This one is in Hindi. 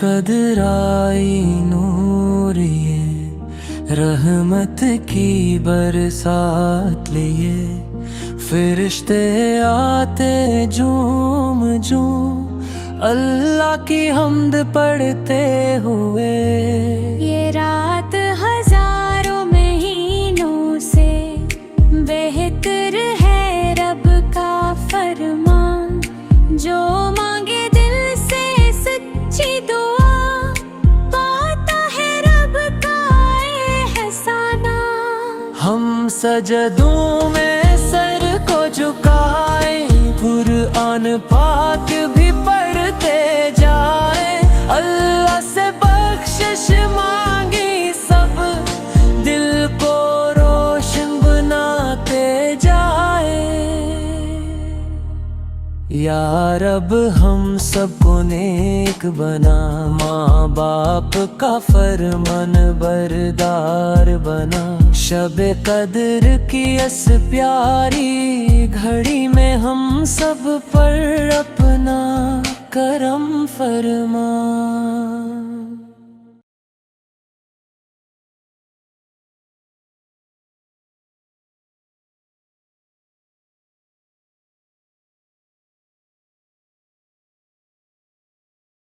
कदराई नूर ये रहमत की बरसात लिए, फिरिश्ते आते झूम झूम अल्लाह की हम्द पढ़ते हुए। ये रात हजारों महीनों से बेहतर है रब का फरमान, जो मांगे दिल से सच्ची दुआ पाता है रब का एहसाना। हम सजदों में सर को झुकाए, कुरान पाक भी पढ़ते जाए, अल्लाह से बख्शिश मांगी सब दिल को रोशन बनाते जाए। या रब हम सबको नेक बना, माँ बाप का फरमान बरदार बना, शबे कद्र की इस प्यारी घड़ी में हम सब पर अपना करम फरमा।